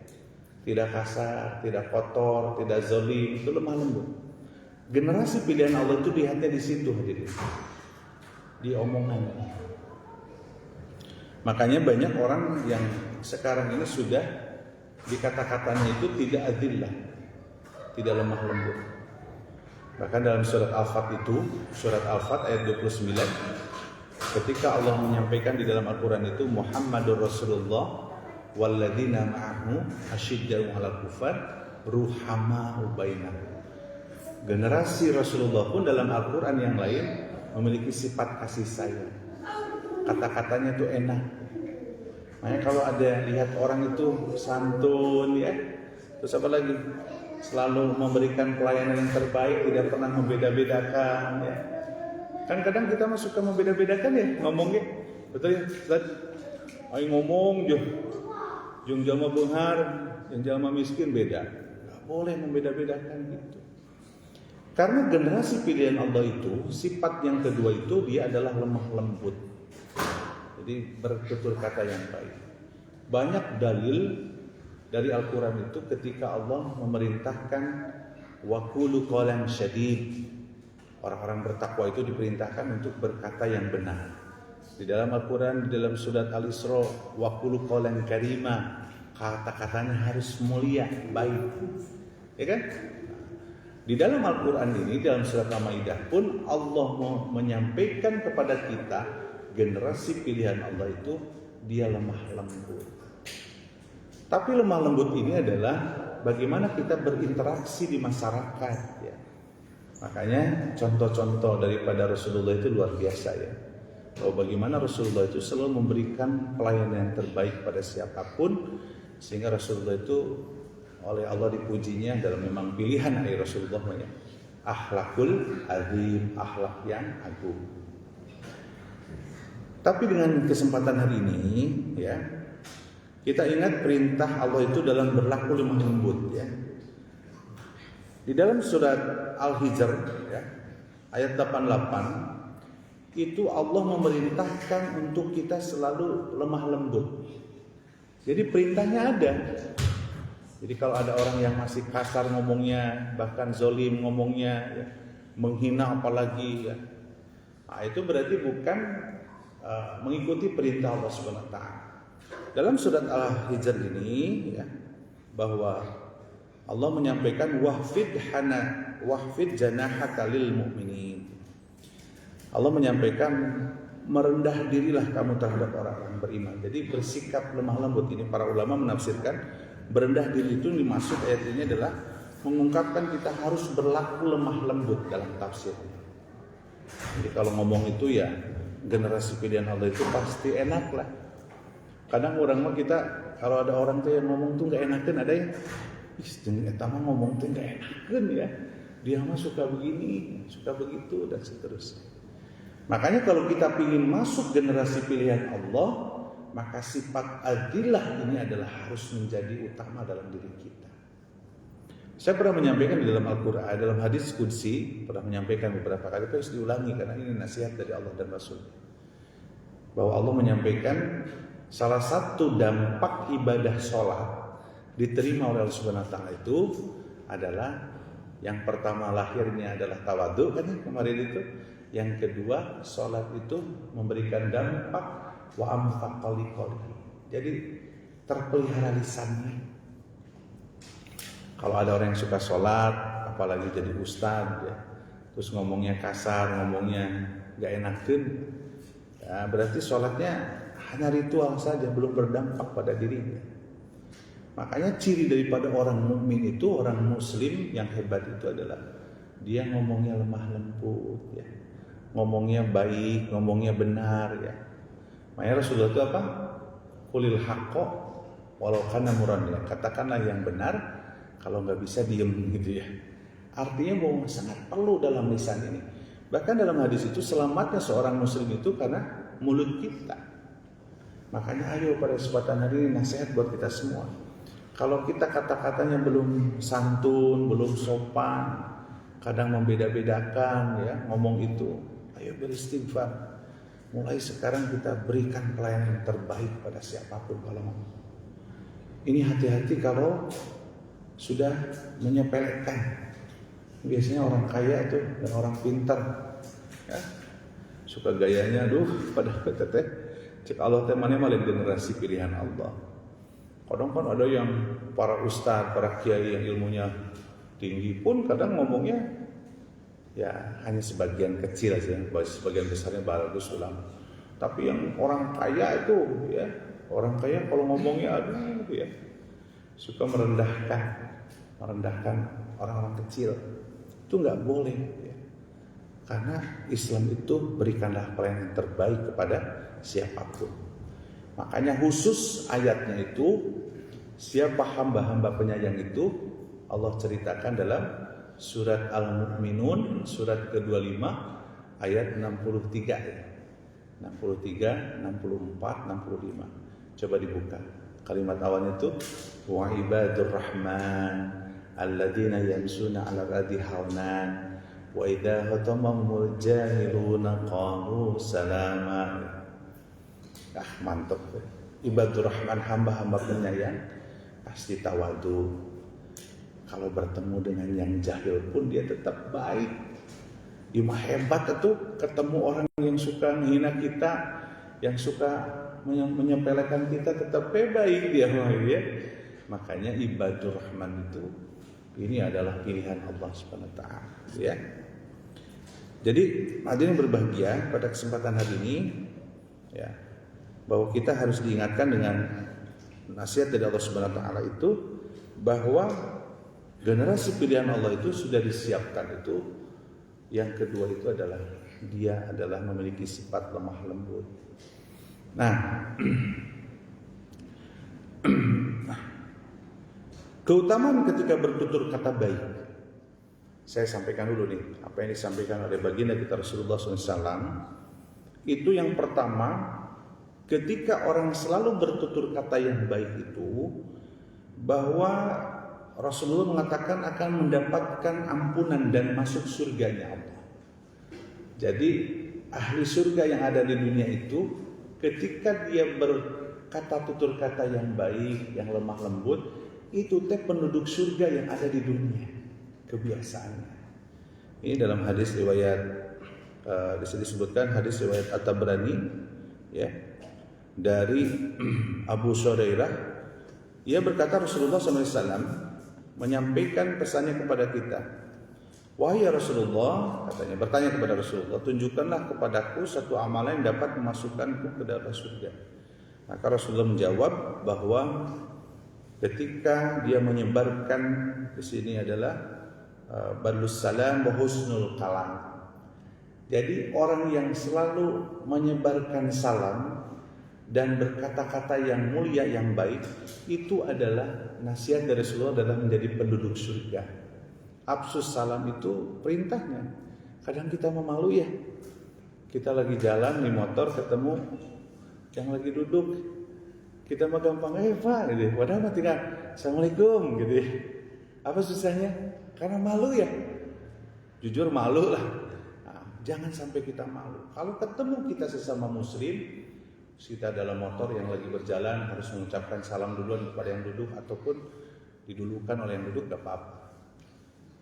Tidak kasar, tidak kotor, tidak zalim, itu lemah lembut. Generasi pilihan Allah itu lihatnya di situ hadirin. Di omongan. Makanya banyak orang yang sekarang ini sudah di kata-katanya itu tidak adillah, tidak lemah lembut. Bahkan dalam surat Al-Fat itu, surat Al-Fat ayat 29, ketika Allah menyampaikan di dalam Al-Quran itu Muhammadur Rasulullah walladzina ma'ahu asyidda'u 'alal kufar ruhama'u bainahum. Generasi Rasulullah pun dalam Al-Quran yang lain memiliki sifat kasih sayang. Kata-katanya itu enak. Makanya kalau ada lihat orang itu santun ya, terus apa lagi? Selalu memberikan pelayanan yang terbaik, tidak pernah membeda-bedakan ya. Kan kadang kita mah suka membeda-bedakan ya ngomongnya. Betul ya, Ustaz? Ayo ngomong jeung jalma beunghar, jeung jalma miskin beda. Enggak boleh membeda-bedakan gitu. Karena generasi pilihan Allah itu, sifat yang kedua itu dia adalah lemah lembut. Jadi bertutur kata yang baik. Banyak dalil dari Al-Quran itu ketika Allah memerintahkan waqulu qawlan syadid. Orang-orang bertakwa itu diperintahkan untuk berkata yang benar. Di dalam Al-Quran, di dalam surat Al-Isra, waqulu qawlan karima, kata-katanya harus mulia, baik. Ya kan? Di dalam Al-Quran ini, dalam surat Al-Maidah pun Allah mau menyampaikan kepada kita, generasi pilihan Allah itu dia lemah lembut. Tapi lemah lembut ini adalah bagaimana kita berinteraksi di masyarakat, ya. Makanya contoh-contoh daripada Rasulullah itu luar biasa, ya. Bahwa bagaimana Rasulullah itu selalu memberikan pelayanan yang terbaik pada siapapun, sehingga Rasulullah itu oleh Allah dipujinya dalam memang pilihan dari Rasulullah, ya. Akhlakul azim, akhlak yang agung. Tapi dengan kesempatan hari ini, ya, kita ingat perintah Allah itu dalam berlaku lemah lembut, ya. Di dalam surat Al-Hijr, ya, ayat 88, itu Allah memerintahkan untuk kita selalu lemah lembut. Jadi perintahnya ada. Jadi kalau ada orang yang masih kasar ngomongnya, bahkan zolim ngomongnya, ya, menghina apalagi, ya, nah, itu berarti bukan mengikuti perintah Allah Subhanahu wa taala. Dalam surat Al-Hijr ini, ya, bahwa Allah menyampaikan wahfid janahaka lil mu'minin. Allah menyampaikan merendah dirilah kamu terhadap orang-orang beriman. Jadi bersikap lemah lembut, ini para ulama menafsirkan berendah diri itu dimaksud ayat ini adalah mengungkapkan kita harus berlaku lemah lembut dalam tafsirnya. Jadi kalau ngomong itu ya generasi pilihan Allah itu pasti enak lah. Kadang orang mah kita kalau ada orang tuh yang ngomong tuh nggak enakan, ada yang etama ngomong tuh nggak enakan, ya. Dia mah suka begini, suka begitu dan seterusnya. Makanya kalau kita ingin masuk generasi pilihan Allah, maka sifat adilah ini adalah harus menjadi utama dalam diri kita. Saya pernah menyampaikan di dalam Al-Quran, dalam hadis Qudsi, pernah menyampaikan beberapa kali, terus diulangi karena ini nasihat dari Allah dan Rasul. Bahwa Allah menyampaikan salah satu dampak ibadah sholat diterima oleh Allah Subhanahu wa taala itu adalah yang pertama lahirnya adalah tawadhu, kan kemarin itu. Yang kedua, sholat itu memberikan dampak wa amfaqali qalbi. Jadi terpelihara lisannya. Kalau ada orang yang suka sholat, apalagi jadi ustadz, ya, terus ngomongnya kasar, ngomongnya gak enakan, ya, berarti sholatnya hanya ritual saja, belum berdampak pada dirinya. Makanya ciri daripada orang mukmin itu, orang muslim yang hebat itu adalah dia ngomongnya lemah lembut, ya, ngomongnya baik, ngomongnya benar, ya. Makanya Rasulullah itu apa? Qulil haqqo walau kana murran, ya. Katakanlah yang benar, kalau nggak bisa diem gitu, ya. Artinya bahwa sangat perlu dalam lisan ini. Bahkan dalam hadis itu selamatnya seorang muslim itu karena mulut kita. Makanya ayo pada kesempatan hari ini nasihat buat kita semua. Kalau kita kata-katanya belum santun, belum sopan, kadang membeda-bedakan, ya, ngomong itu, ayo beristighfar. Mulai sekarang kita berikan pelayanan yang terbaik pada siapapun kalau ngomong. Ini hati-hati kalau sudah menyepelekan. Biasanya orang kaya itu dan orang pintar, ya, suka gayanya, padahal teteh cek Allah temanya malah generasi pilihan Allah. Kadang kan ada yang para ustadz, para kiai yang ilmunya tinggi pun kadang ngomongnya ya hanya sebagian kecil aja, sebagian besarnya bagus ulama. Tapi yang orang kaya itu, ya, orang kaya kalau ngomongnya ya, suka merendahkan orang-orang kecil. Itu nggak boleh, ya. Karena Islam itu berikanlah pelayanan yang terbaik kepada siapapun. Makanya khusus ayatnya itu, siapa hamba-hamba penyayang itu Allah ceritakan dalam surat Al-Mu'minun, surat ke-25 ayat 63, ya. 63, 64, 65. Coba dibuka. Kalimat awalnya itu wa ibadur rahman alladzina yamsuna 'alal ardi haunan Wa idza khatamahumul jahiluna qalu salama. Mantap. Ibadur Rahman, hamba-hamba penyayang pasti tawadu. Kalau bertemu dengan yang jahil pun dia tetap baik. Imah hebat itu ketemu orang yang suka menghina kita, yang suka menyepelekan kita, tetap baik dia. Makanya ibadur Rahman itu ini adalah pilihan Allah Subhanahu wa taala, ya. Jadi hadirin berbahagia, pada kesempatan hari ini ya, bahwa kita harus diingatkan dengan nasihat dari Allah Subhanahu wa taala itu, bahwa generasi pilihan Allah itu sudah disiapkan itu. Yang kedua itu adalah dia adalah memiliki sifat lemah lembut. Nah, keutamaan ketika bertutur kata baik, saya sampaikan dulu nih apa yang disampaikan oleh baginda kita Rasulullah SAW. Itu yang pertama, ketika orang selalu bertutur kata yang baik itu, bahwa Rasulullah mengatakan akan mendapatkan ampunan dan masuk surganya Allah. Jadi ahli surga yang ada di dunia itu, ketika dia berkata tutur kata yang baik, yang lemah lembut, itu penduduk surga yang ada di dunia, kebiasaannya. Ini dalam hadis riwayat disebutkan hadis riwayat At-Tabrani, ya, dari Abu Hurairah. Ia berkata Rasulullah SAW menyampaikan pesannya kepada kita. Wahai Rasulullah, katanya, bertanya kepada Rasulullah, tunjukkanlah kepadaku satu amalan yang dapat memasukkanku ke dalam surga. Maka Rasulullah menjawab bahwa ketika dia menyebarkan, di sini adalah badlus salam wa husnul kalam. Jadi orang yang selalu menyebarkan salam dan berkata-kata yang mulia, yang baik, itu adalah nasihat dari Rasulullah adalah menjadi penduduk surga. Absus salam itu perintahnya. Kadang kita memalu ya, kita lagi jalan di motor ketemu yang lagi duduk, kita mah gampang Pak gitu. Padahal mah tinggal Assalamualaikum gitu. Apa susahnya? Karena malu ya. Jujur malu lah. Nah, jangan sampai kita malu. Kalau ketemu kita sesama muslim, kita dalam motor yang lagi berjalan harus mengucapkan salam duluan kepada yang duduk, ataupun didulukan oleh yang duduk, gak apa-apa.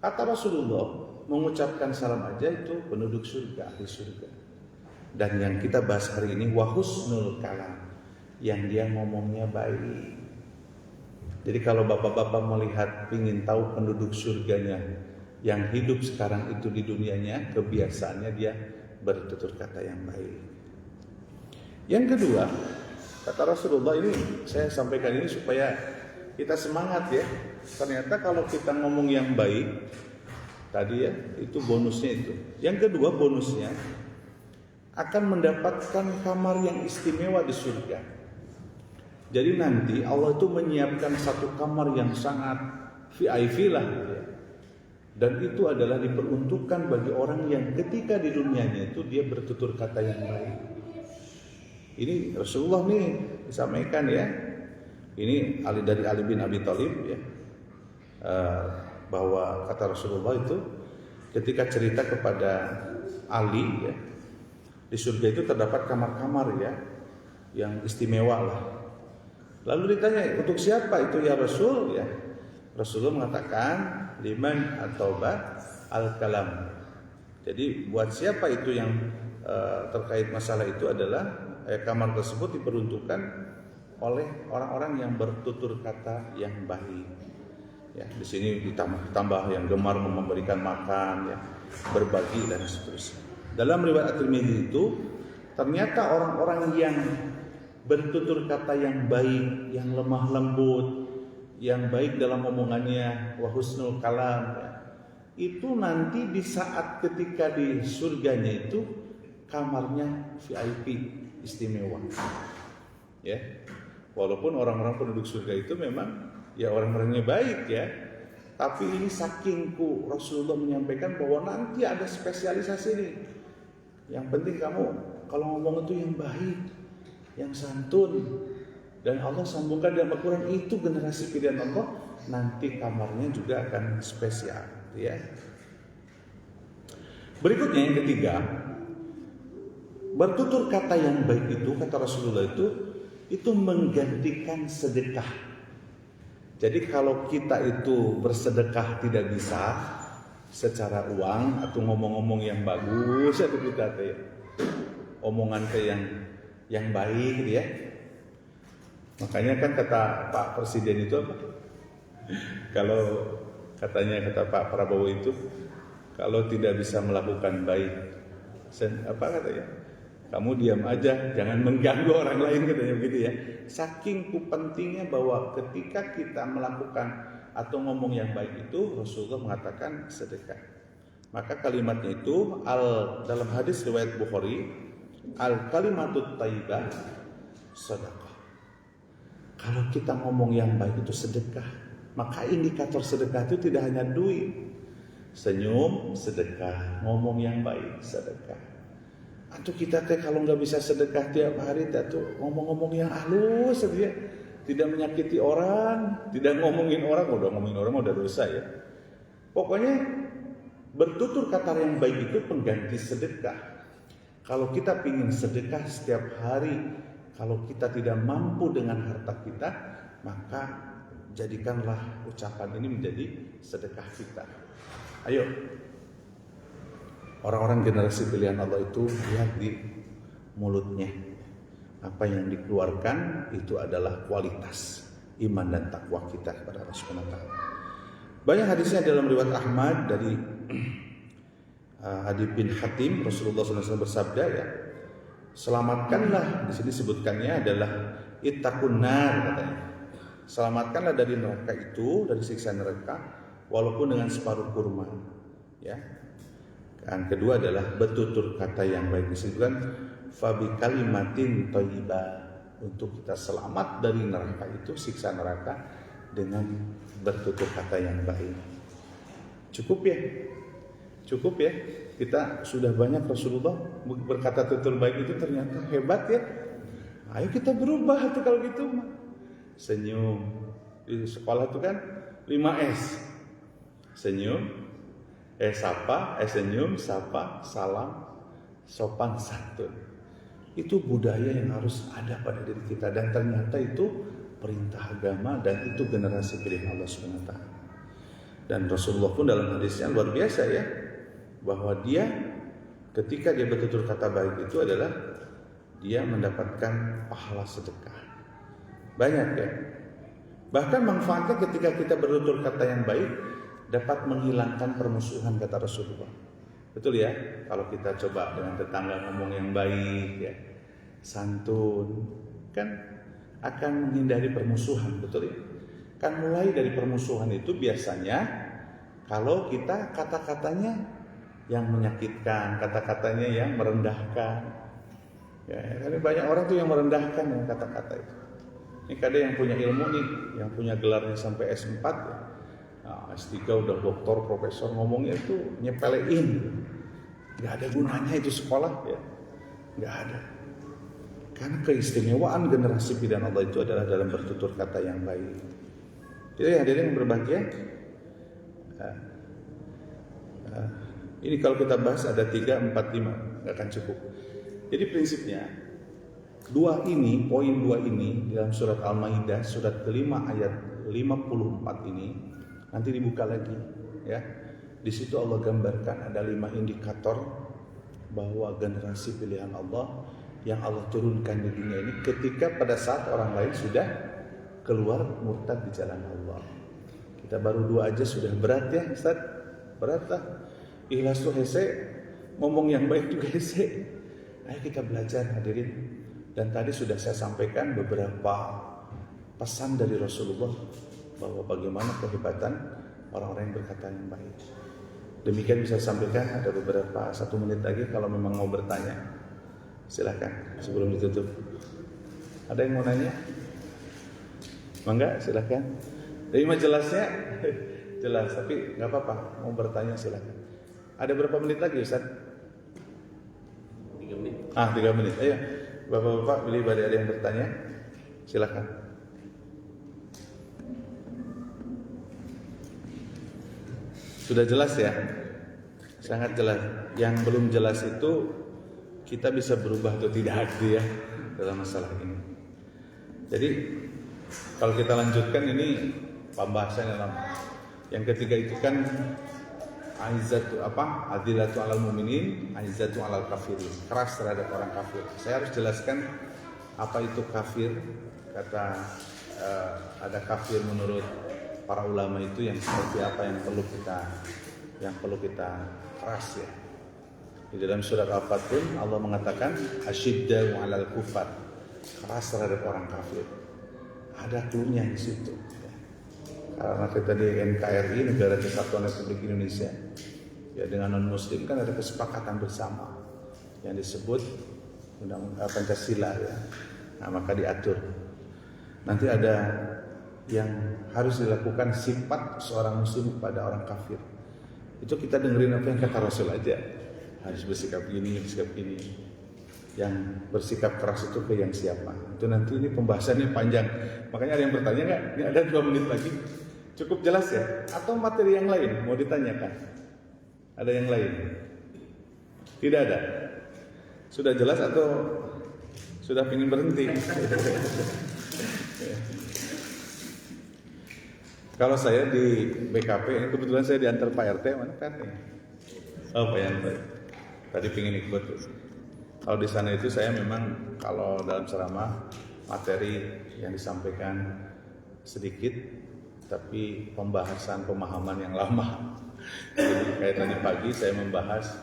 Kata Rasulullah, mengucapkan salam aja itu penduduk surga, ahli surga. Dan yang kita bahas hari ini wahusnul kalam, yang dia ngomongnya baik. Jadi kalau bapak-bapak melihat, ingin tahu penduduk surganya yang hidup sekarang itu di dunianya, kebiasaannya dia bertutur kata yang baik. Yang kedua, kata Rasulullah, ini saya sampaikan ini supaya kita semangat ya. Ternyata kalau kita ngomong yang baik tadi ya, itu bonusnya itu. Yang kedua bonusnya akan mendapatkan kamar yang istimewa di surga. Jadi nanti Allah itu menyiapkan satu kamar yang sangat VIP lah ya. Dan itu adalah diperuntukkan bagi orang yang ketika di dunianya itu dia bertutur kata yang baik. Ini Rasulullah nih disampaikan ya. Ini dari Ali bin Abi Thalib ya. Bahwa kata Rasulullah itu ketika cerita kepada Ali ya, di surga itu terdapat kamar-kamar ya yang istimewa lah. Lalu ditanya, untuk siapa itu ya Rasul ya? Rasulullah mengatakan liman at-taubat al-kalam. Jadi buat siapa itu yang terkait masalah itu adalah kamar tersebut diperuntukkan oleh orang-orang yang bertutur kata yang baik. Ya, di sini ditambah yang gemar memberikan makan, ya, berbagi dan seterusnya. Dalam riwayat At-Tirmidzi itu ternyata orang-orang yang bertutur kata yang baik, yang lemah lembut, yang baik dalam omongannya, wa husnul kalam, ya, itu nanti di saat ketika di surganya itu kamarnya VIP istimewa. Ya. Walaupun orang-orang penduduk surga itu memang ya orang-orangnya baik ya, tapi ini sakingku Rasulullah menyampaikan bahwa nanti ada spesialisasi nih. Yang penting kamu kalau ngomong itu yang baik, yang santun, dan Allah sambungkan dalam Al-Quran itu generasi pilihan Allah, nanti kamarnya juga akan spesial ya. Berikutnya yang ketiga, bertutur kata yang baik itu, kata Rasulullah itu menggantikan sedekah. Jadi kalau kita itu bersedekah tidak bisa secara uang atau ngomong-ngomong yang bagus atau kita omongan yang baik gitu ya. Makanya kan kata Pak Presiden itu apa? Kalau kata Pak Prabowo itu, kalau tidak bisa melakukan baik, apa katanya? Kamu diam aja, jangan mengganggu orang lain, katanya begitu ya. Saking pentingnya bahwa ketika kita melakukan atau ngomong yang baik itu, Rasulullah mengatakan sedekah. Maka kalimatnya itu dalam hadis riwayat Bukhari, al kalimatut thayyibah sedekah. Kalau kita ngomong yang baik itu sedekah, maka indikator sedekah itu tidak hanya duit. Senyum sedekah, ngomong yang baik sedekah. Atau kita kalau nggak bisa sedekah tiap hari, tuh ngomong-ngomong yang halus saja, tidak menyakiti orang, tidak ngomongin orang. Udah ngomongin orang udah dosa ya. Pokoknya bertutur kata yang baik itu pengganti sedekah. Kalau kita ingin sedekah setiap hari, kalau kita tidak mampu dengan harta kita, maka jadikanlah ucapan ini menjadi sedekah kita. Ayo, orang-orang generasi pilihan Allah itu lihat di mulutnya. Apa yang dikeluarkan itu adalah kualitas iman dan takwa kita kepada Allah Subhanahu wa taala. Banyak hadisnya dalam riwayat Ahmad dari Adi bin Hatim, Rasulullah SAW bersabda ya, selamatkanlah, di sini sebutkannya adalah ittaqun nar katanya. Selamatkanlah dari neraka itu, dari siksa neraka, walaupun dengan separuh kurma. Ya. Yang kedua adalah bertutur kata yang baik, disebutkan fabi kalimatin thayyibah, untuk kita selamat dari neraka itu, siksa neraka, dengan bertutur kata yang baik. Cukup ya? Cukup ya? Kita sudah banyak Rasulullah berkata tutur baik itu ternyata hebat ya. Ayo kita berubah tuh kalau gitu. Senyum. Di sekolah itu kan 5S. Senyum, senyum, sapa, salam, sopan santun. Itu budaya yang harus ada pada diri kita, dan ternyata itu perintah agama, dan itu generasi pilihan Allah SWT. Dan Rasulullah pun dalam hadisnya luar biasa ya, bahwa dia ketika dia bertutur kata baik itu adalah dia mendapatkan pahala sedekah. Banyak ya. Bahkan manfaatnya ketika kita bertutur kata yang baik dapat menghilangkan permusuhan, kata Rasulullah. Betul ya? Kalau kita coba dengan tetangga ngomong yang baik ya, santun, kan akan menghindari permusuhan, betul ya? Kan mulai dari permusuhan itu biasanya kalau kita kata-katanya yang menyakitkan, kata-katanya yang merendahkan. Ya, karena banyak orang tuh yang merendahkan dengan kata-kata itu. Ini kadang yang punya ilmu nih, yang punya gelarnya sampai S4 ya. Nah, S3 udah doktor, profesor, ngomongnya itu nyepelein. Gak ada gunanya itu sekolah ya. Gak ada. Karena keistimewaan generasi pilihan Allah itu adalah dalam bertutur kata yang baik. Jadi hadirin yang berbahagia, ini kalau kita bahas ada 3, 4, 5, gak akan cukup. Jadi prinsipnya poin 2 ini dalam surat Al-Maidah, surat kelima ayat 54 ini nanti dibuka lagi ya. Di situ Allah gambarkan ada 5 indikator bahwa generasi pilihan Allah yang Allah turunkan di dunia ini ketika pada saat orang lain sudah keluar murtad di jalan Allah. Kita baru 2 aja sudah berat ya Ustaz, berat lah. Ikhlas tuh hese, ngomong yang baik juga hese. Ayo kita belajar hadirin. Dan tadi sudah saya sampaikan beberapa pesan dari Rasulullah bahwa bagaimana kehebatan orang-orang yang berkata yang baik. Demikian bisa saya sampaikan, ada beberapa 1 menit lagi kalau memang mau bertanya. Silakan sebelum ditutup. Ada yang mau nanya? Mangga, silakan. Tapi mah jelasnya jelas, tapi nggak apa-apa. Mau bertanya silakan. Ada berapa menit lagi Ustaz? 3 menit. 3 menit. Ayo, Bapak-bapak, bila ada yang bertanya, silakan. Sudah jelas ya? Sangat jelas. Yang belum jelas itu kita bisa berubah atau tidak ya dalam masalah ini. Jadi kalau kita lanjutkan ini pembahasan dalam yang ketiga itu kan adilatu alal mu'minin, aizatu alal kafirin, keras terhadap orang kafir. Saya harus jelaskan apa itu kafir. Kata ada kafir menurut para ulama itu yang seperti apa yang perlu kita keras ya. Di dalam surat Al-Fatun Allah mengatakan asyiddau 'alal kufar, keras terhadap orang kafir. Ada cluenya di situ. Ya. Karena kita di NKRI, Negara Kesatuan Republik Indonesia, ya dengan non Muslim kan ada kesepakatan bersama yang disebut Undang-Undang Pancasila ya. Nah maka diatur. Nanti ada yang harus dilakukan sifat seorang Muslim kepada orang kafir. Itu kita dengerin apa yang kata Rasul aja. Harus bersikap gini, bersikap gini. Yang bersikap keras itu ke yang siapa? Itu nanti ini pembahasannya panjang. Makanya ada yang bertanya nggak? Ini ada 2 menit lagi. Cukup jelas ya? Atau materi yang lain mau ditanyakan? Ada yang lain? Tidak ada? Sudah jelas atau sudah ingin berhenti? Kalau saya di BKP, ini kebetulan saya diantar Pak RT, mana Pak RT? Oh Pak RT. Tadi pingin ikut. Kalau di sana itu saya memang kalau dalam ceramah materi yang disampaikan sedikit, tapi pemahaman yang lama. Jadi kayak tadi pagi saya membahas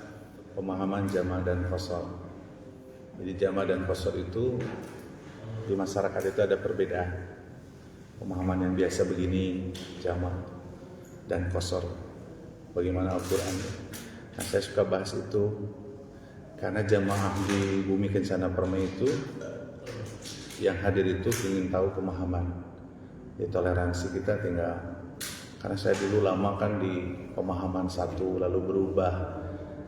pemahaman jama' dan qasar. Jadi jama' dan qasar itu di masyarakat itu ada perbedaan. Pemahaman yang biasa begini jama' dan qasar. Bagaimana Al-Quran? Nah, saya suka bahas itu karena jamaah di Bumi Kencana Permai itu yang hadir itu ingin tahu pemahaman. Ya, toleransi kita tinggal. Karena saya dulu lama kan di pemahaman satu lalu berubah.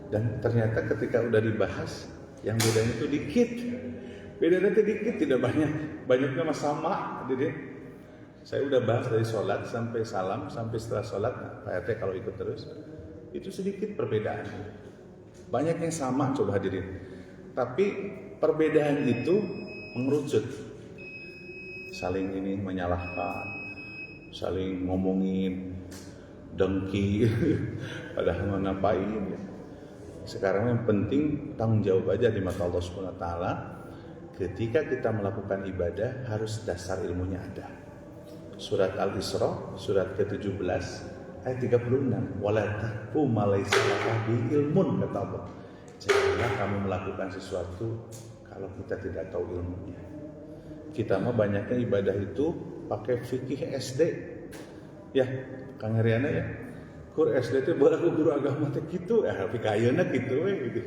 Dan ternyata ketika udah dibahas yang bedanya itu dikit. Bedanya itu dikit, tidak banyak. Banyaknya mah sama. Jadi saya udah bahas dari sholat sampai salam sampai setelah sholat. Nah, Pak RT kalau ikut terus itu sedikit perbedaan. Banyak yang sama, coba hadirin. Tapi perbedaan itu mengerucut. Saling ini menyalahkan, saling ngomongin, dengki, padahal ngapain ya. Sekarang yang penting tanggung jawab aja di mata Allah Subhanahu wa taala. Ketika kita melakukan ibadah harus dasar ilmunya ada. Surat Al-Isra, surat ke-17 ayat 36. Wala taqfu ma laysa laka bihi ilmun, kata Allah. Janganlah kamu melakukan sesuatu kalau kita tidak tahu ilmunya. Kita mah banyaknya ibadah itu pakai fikih SD. Ya, Kang Heriana ya. Kur SD itu baru guru agama teh gitu, fikih ayeuna gitu gitu.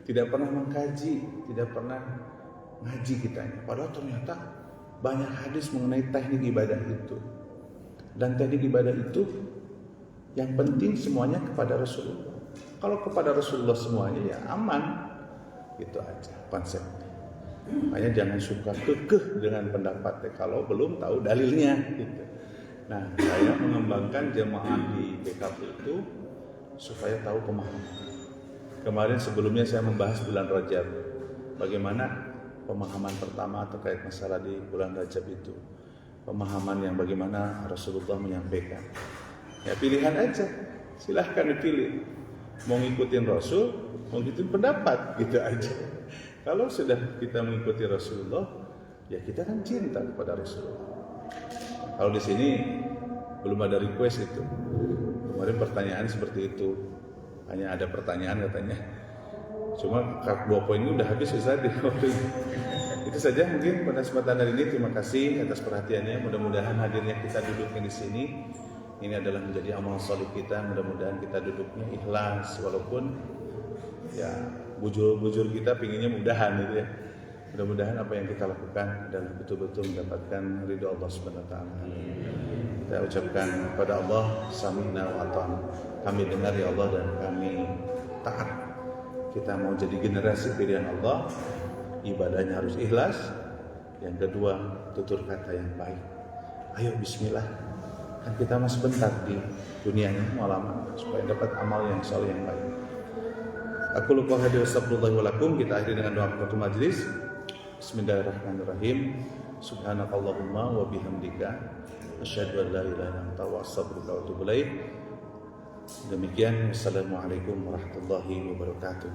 Tidak pernah mengkaji, tidak pernah ngaji kita. Padahal ternyata banyak hadis mengenai teknik ibadah itu. Dan teknik ibadah itu yang penting semuanya kepada Rasulullah. Kalau kepada Rasulullah semuanya ya aman. Gitu aja konsepnya. Makanya jangan suka kekeh dengan pendapatnya kalau belum tahu dalilnya gitu. Nah, saya mengembangkan jemaah di BKP itu supaya tahu pemahaman. Kemarin sebelumnya saya membahas bulan Rajab. Bagaimana pemahaman pertama terkait masalah di bulan Rajab itu. Pemahaman yang bagaimana Rasulullah menyampaikan. Ya pilihan aja, silahkan dipilih. Mau ngikutin Rasul, mau ngikutin pendapat, gitu aja. Kalau sudah kita mengikuti Rasulullah, ya kita kan cinta kepada Rasulullah. Kalau di sini belum ada request itu. Kemarin pertanyaan seperti itu. Hanya ada pertanyaan katanya. Cuma 2 poin ini udah habis Ustaz di waktu ini. Itu saja mungkin pada kesempatan hari ini. Terima kasih atas perhatiannya. Mudah-mudahan hadirnya kita duduknya di sini. Ini adalah menjadi amal salih kita. Mudah-mudahan kita duduknya ikhlas. Walaupun ya bujur-bujur kita pinginnya mudahan gitu ya. Mudah-mudahan apa yang kita lakukan adalah betul-betul mendapatkan ridho Allah Subhanahu wa taala. Kita ucapkan kepada Allah sami'na wa ata'na. Kami dengar ya Allah dan kami taat. Kita mau jadi generasi pilihan Allah. Ibadahnya harus ikhlas. Yang kedua, tutur kata yang baik. Ayo bismillah. Kan kita masih sebentar di dunia ini mau lama supaya dapat amal yang soleh yang baik. Aku lupa hadir astagfirullah wa lakum. Kita akhiri dengan doa kafaratul majlis. Bismillahirrahmanirrahim. Subhanakallahumma wa bihamdika asyhadu an la ilaha illa anta wa astaghfiruka wa atubu ilaik. Demikian, assalamualaikum warahmatullahi wabarakatuh.